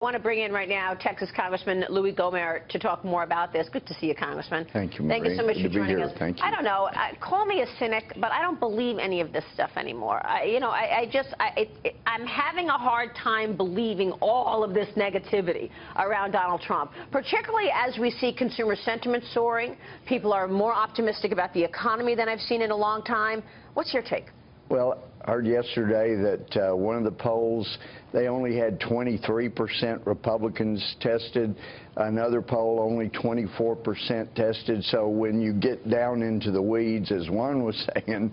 I want to bring in right now Texas Congressman Louie Gohmert to talk more about this. Good to see you, Congressman. Thank you, Marie. Thank you so much for joining us. Thank you. I don't know. Call me a cynic, but I don't believe any of this stuff anymore. I'm having a hard time believing all of this negativity around Donald Trump, particularly as we see consumer sentiment soaring. People are more optimistic about the economy than I've seen in a long time. What's your take? Well, I heard yesterday that one of the polls, they only had 23% Republicans tested. Another poll, only 24% tested. So when you get down into the weeds, as one was saying,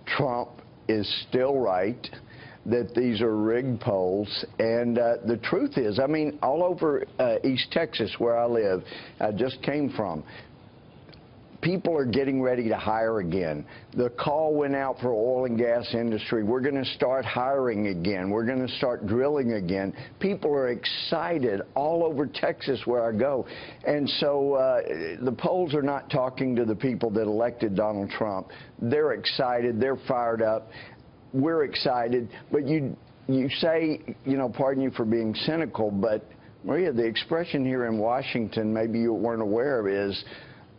Trump is still right, that these are rigged polls. And the truth is, I mean, all over East Texas, where I live, I just came from, people are getting ready to hire again. The call went out for oil and gas industry. We're going to start hiring again. We're going to start drilling again. People are excited all over Texas where I go. And so the polls are not talking to the people that elected Donald Trump. They're excited. They're fired up. We're excited. But you say, you know, pardon you for being cynical, but Maria, the expression here in Washington, maybe you weren't aware of, is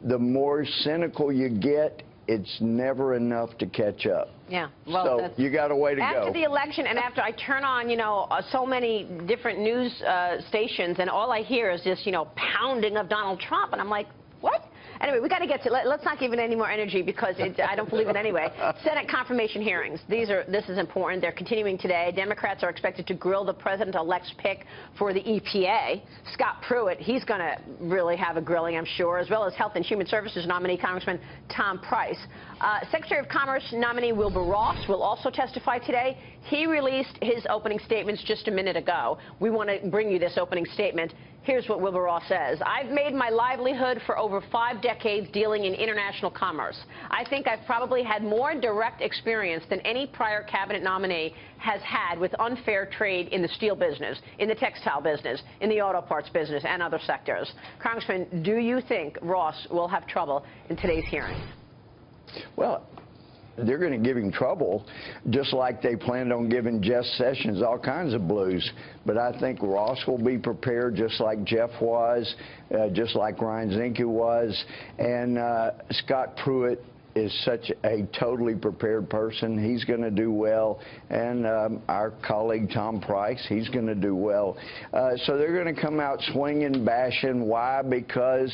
the more cynical you get, it's never enough to catch up. Yeah, well, so you got a way to go. After the election and after I turn on, you know, so many different news stations, and all I hear is this, you know, pounding of Donald Trump, and I'm like, what? Anyway, we got to get to, let's not give it any more energy because I don't believe it anyway. Senate confirmation hearings. This is important. They're continuing today. Democrats are expected to grill the president-elect's pick for the EPA. Scott Pruitt, he's going to really have a grilling, I'm sure, as well as Health and Human Services nominee Congressman Tom Price. Secretary of Commerce nominee Wilbur Ross will also testify today. He released his opening statements just a minute ago. We want to bring you this opening statement. Here's what Wilbur Ross says. I've made my livelihood for over 5 decades dealing in international commerce. I think I've probably had more direct experience than any prior cabinet nominee has had with unfair trade in the steel business, in the textile business, in the auto parts business, and other sectors. Congressman, do you think Ross will have trouble in today's hearing? Well, they're going to give him trouble, just like they planned on giving Jeff Sessions all kinds of blues. But I think Ross will be prepared just like Jeff was, just like Ryan Zinke was. And Scott Pruitt is such a totally prepared person. He's going to do well. And our colleague Tom Price, he's going to do well. So they're going to come out swinging, bashing. Why? Because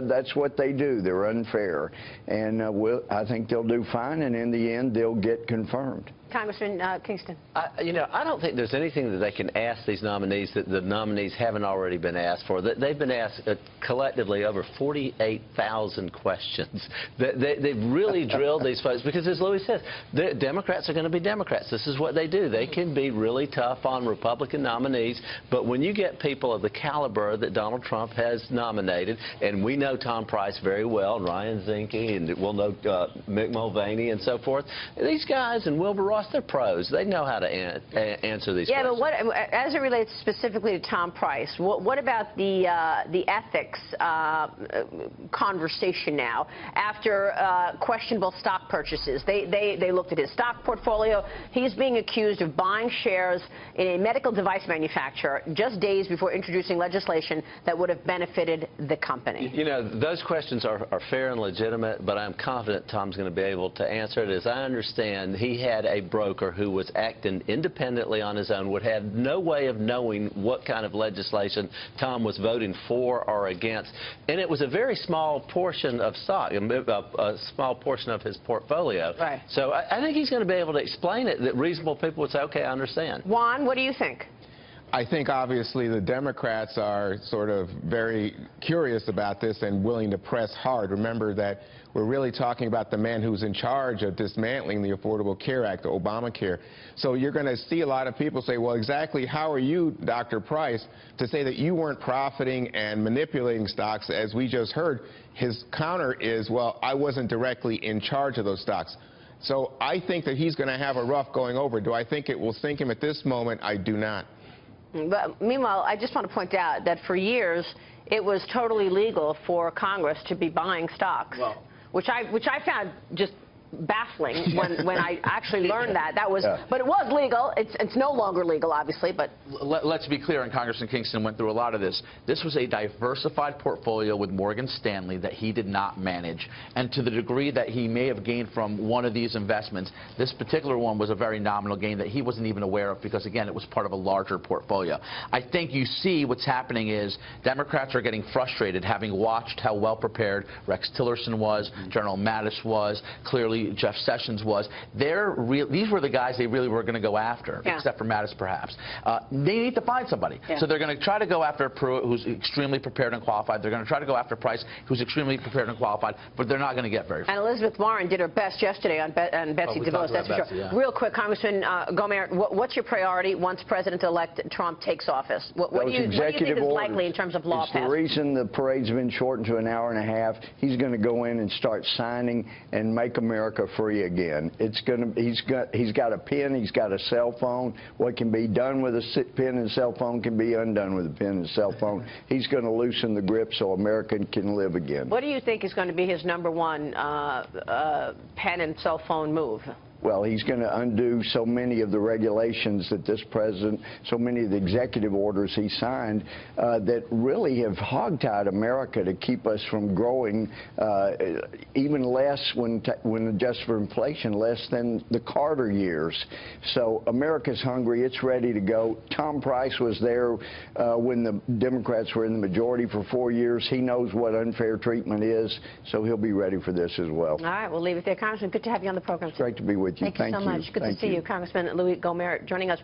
that's what they do. They're unfair. And I think they'll do fine, and in the end, they'll get confirmed. Congressman Kingston. I don't think there's anything that they can ask these nominees that the nominees haven't already been asked for. They've been asked collectively over 48,000 questions. They've really drilled these folks because, as Louie says, the Democrats are going to be Democrats. This is what they do. They can be really tough on Republican nominees, but when you get people of the caliber that Donald Trump has nominated, and we know Tom Price very well, and Ryan Zinke, and we'll know Mick Mulvaney and so forth, these guys and Wilbur Ross, they're pros. They know how to answer these questions. Yeah, but what, as it relates specifically to Tom Price, what about the ethics conversation now after questionable stock purchases? They looked at his stock portfolio. He's being accused of buying shares in a medical device manufacturer just days before introducing legislation that would have benefited the company. You know, those questions are fair and legitimate, but I'm confident Tom's going to be able to answer it. As I understand, he had a broker who was acting independently on his own, would have no way of knowing what kind of legislation Tom was voting for or against. And it was a very small portion of stock, a small portion of his portfolio. Right. So I think he's going to be able to explain it that reasonable people would say, okay, I understand. Juan, what do you think? I think obviously the Democrats are sort of very curious about this and willing to press hard. Remember that we're really talking about the man who's in charge of dismantling the Affordable Care Act, the Obamacare. So you're going to see a lot of people say, well, exactly how are you, Dr. Price, to say that you weren't profiting and manipulating stocks? As we just heard, his counter is, well, I wasn't directly in charge of those stocks. So I think that he's going to have a rough going over. Do I think it will sink him at this moment? I do not. But meanwhile, I just want to point out that for years it was totally legal for Congress to be buying stocks, which I found just baffling when I actually learned that. That was, but it was legal. It's no longer legal, obviously, but. Let's be clear, and Congressman Kingston went through a lot of this. This was a diversified portfolio with Morgan Stanley that he did not manage. And to the degree that he may have gained from one of these investments, this particular one was a very nominal gain that he wasn't even aware of because, again, it was part of a larger portfolio. I think you see what's happening is Democrats are getting frustrated having watched how well prepared Rex Tillerson was, General Mattis was, clearly Jeff Sessions was. These were the guys they really were going to go after, except for Mattis perhaps. They need to find somebody. So they're going to try to go after Pruitt, who's extremely prepared and qualified. They're going to try to go after Price, who's extremely prepared and qualified, but they're not going to get very far. And Elizabeth Warren did her best yesterday on Betsy DeVos, that's for sure. Real quick, Congressman Gohmert, what's your priority once President-elect Trump takes office? What do you think is likely in terms of law passing? The reason the parade's been shortened to an hour and a half, he's going to go in and start signing and make America free again. He's got a pen, he's got a cell phone. What can be done with a pen and cell phone can be undone with a pen and cell phone. He's going to loosen the grip so America can live again. What do you think is going to be his #1 pen and cell phone move? Well, he's going to undo so many of the regulations that this president, so many of the executive orders he signed that really have hogtied America to keep us from growing even less when adjusted for inflation, less than the Carter years. So America's hungry. It's ready to go. Tom Price was there when the Democrats were in the majority for 4 years. He knows what unfair treatment is, so he'll be ready for this as well. All right, we'll leave it there. Congressman, good to have you on the program. It's great to be with you. Thank you so much. Good to see you, Congressman Louie Gohmert, joining us.